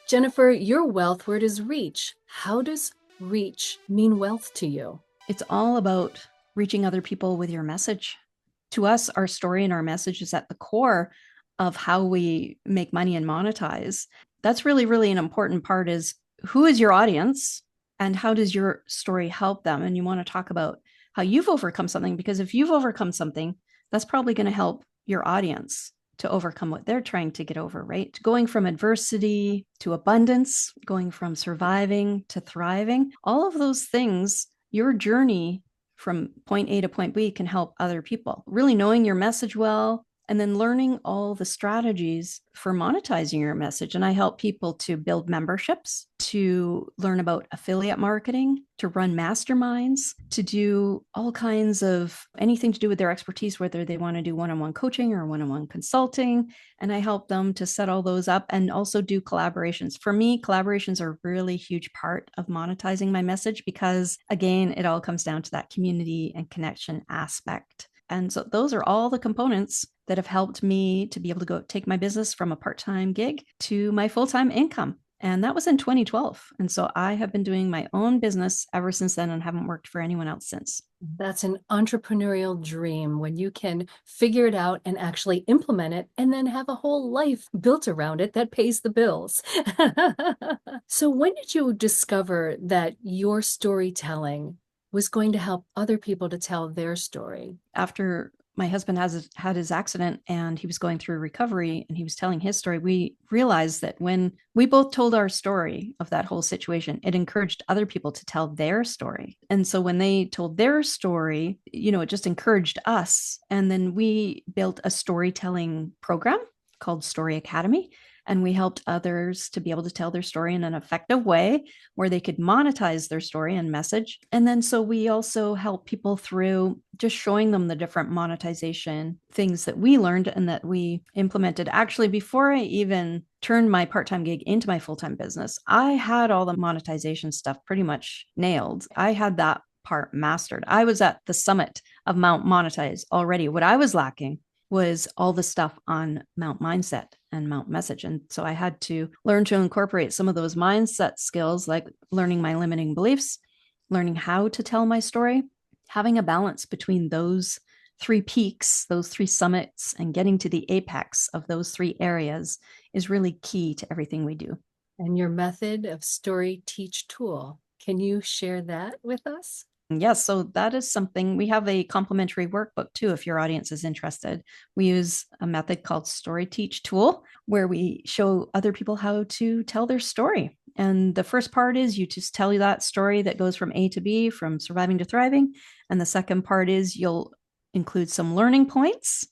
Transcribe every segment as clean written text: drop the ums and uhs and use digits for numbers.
Jennifer, your wealth word is reach. How does reach mean wealth to you? It's all about reaching other people with your message. To us, our story and our message is at the core of how we make money and monetize. That's really, really an important part is who is your audience and how does your story help them? And you want to talk about how you've overcome something, because if you've overcome something, that's probably going to help your audience to overcome what they're trying to get over, right? Going from adversity to abundance, going from surviving to thriving, all of those things, your journey from point A to point B can help other people. Really knowing your message well, and then learning all the strategies for monetizing your message. And I help people to build memberships, to learn about affiliate marketing, to run masterminds, to do all kinds of anything to do with their expertise, whether they want to do one-on-one coaching or one-on-one consulting. And I help them to set all those up and also do collaborations. For me, collaborations are a really huge part of monetizing my message because, again, it all comes down to that community and connection aspect. And so those are all the components that have helped me to be able to go take my business from a part-time gig to my full-time income. And that was in 2012. And so I have been doing my own business ever since then and haven't worked for anyone else since. That's an entrepreneurial dream when you can figure it out and actually implement it and then have a whole life built around it that pays the bills. So when did you discover that your storytelling was going to help other people to tell their story? After my husband had his accident and he was going through recovery and he was telling his story, we realized that when we both told our story of that whole situation, it encouraged other people to tell their story. And so when they told their story, it just encouraged us. And then we built a storytelling program called Story Academy. And we helped others to be able to tell their story in an effective way where they could monetize their story and message. And then so we also help people through just showing them the different monetization things that we learned and that we implemented. Actually, before I even turned my part-time gig into my full-time business, I had all the monetization stuff pretty much nailed. I had that part mastered. I was at the summit of Mount Monetize already. What I was lacking was all the stuff on Mount Mindset and Mount Message. And so I had to learn to incorporate some of those mindset skills, like learning my limiting beliefs, learning how to tell my story, having a balance between those three peaks, those three summits, and getting to the apex of those three areas is really key to everything we do. And your method of story teach tool, can you share that with us? Yes, so that is something we have a complimentary workbook too, if your audience is interested. We use a method called Story Teach Tool, where we show other people how to tell their story. And the first part is you just tell you that story that goes from A to B, from surviving to thriving. And the second part is you'll include some learning points.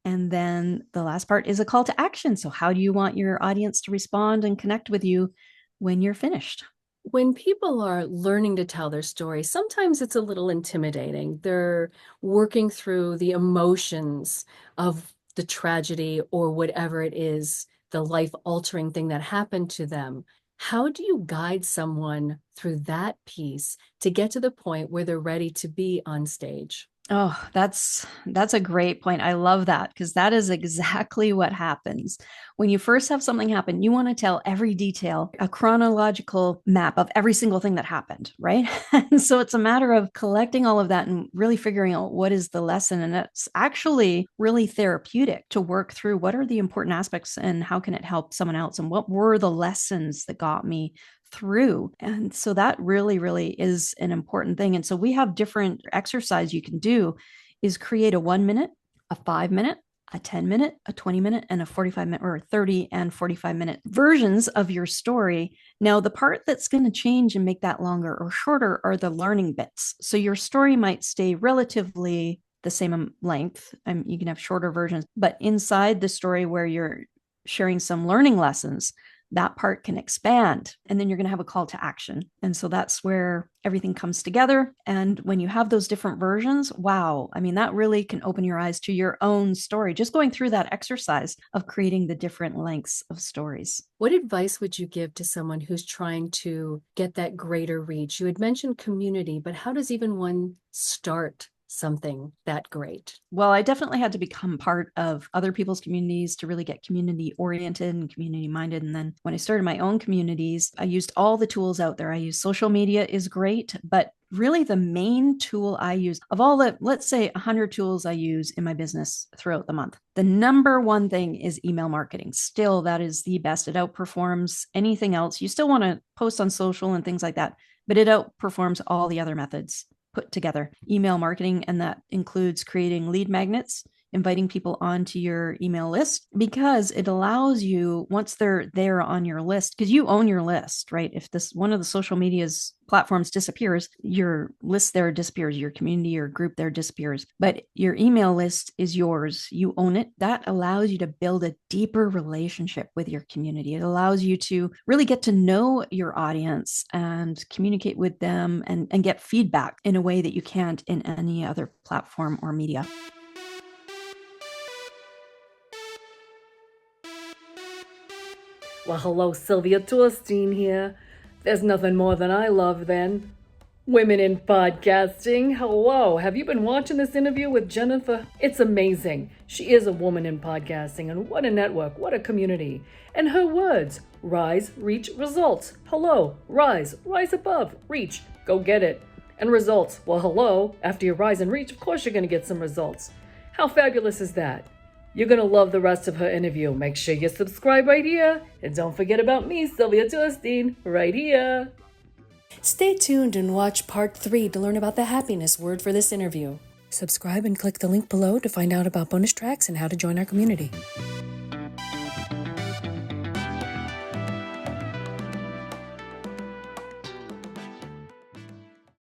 And then the last part is a call to action. So, how do you want your audience to respond and connect with you when you're finished? When people are learning to tell their story, sometimes it's a little intimidating. They're working through the emotions of the tragedy or whatever it is, the life-altering thing that happened to them. How do you guide someone through that piece to get to the point where they're ready to be on stage? Oh, that's a great point. I love that because that is exactly what happens. When you first have something happen, you want to tell every detail, a chronological map of every single thing that happened, right? And so it's a matter of collecting all of that and really figuring out what is the lesson. And it's actually really therapeutic to work through what are the important aspects and how can it help someone else and what were the lessons that got me through. And so that really, really is an important thing. And so we have different exercise you can do is create a 1 minute, a 5 minute, a 10 minute, a 20 minute, and a 45 minute or 30 and 45 minute versions of your story. Now, the part that's going to change and make that longer or shorter are the learning bits. So your story might stay relatively the same length. You can have shorter versions, but inside the story where you're sharing some learning lessons, that part can expand. And then you're going to have a call to action. And so that's where everything comes together. And when you have those different versions, wow, I mean, that really can open your eyes to your own story. Just going through that exercise of creating the different lengths of stories. What advice would you give to someone who's trying to get that greater reach? You had mentioned community, but how does even one start something that great? Well, I definitely had to become part of other people's communities to really get community oriented and community minded. And then when I started my own communities, I used all the tools out there. I use social media is great, but really the main tool I use of all the, let's say 100 tools I use in my business throughout the month, the number one thing is email marketing. Still, that is the best. It outperforms anything else. You still want to post on social and things like that, but it outperforms all the other methods put together. Email marketing, and that includes creating lead magnets, inviting people onto your email list, because it allows you, once they're there on your list, because you own your list, right? If this one of the social media's platforms disappears, your list there disappears, your community or group there disappears, but your email list is yours. You own it. That allows you to build a deeper relationship with your community. It allows you to really get to know your audience and communicate with them and get feedback in a way that you can't in any other platform or media. Well, hello, Sylvia Torstein here. There's nothing more than I love than women in podcasting. Hello, have you been watching this interview with Jennifer? It's amazing. She is a woman in podcasting, and what a network, what a community. And her words, rise, reach, results. Hello, rise above, reach, go get it. And results, well, hello, after you rise and reach, of course you're going to get some results. How fabulous is that? You're going to love the rest of her interview. Make sure you subscribe right here. And don't forget about me, Sylvia Torstein, right here. Stay tuned and watch part 3 to learn about the happiness word for this interview. Subscribe and click the link below to find out about bonus tracks and how to join our community.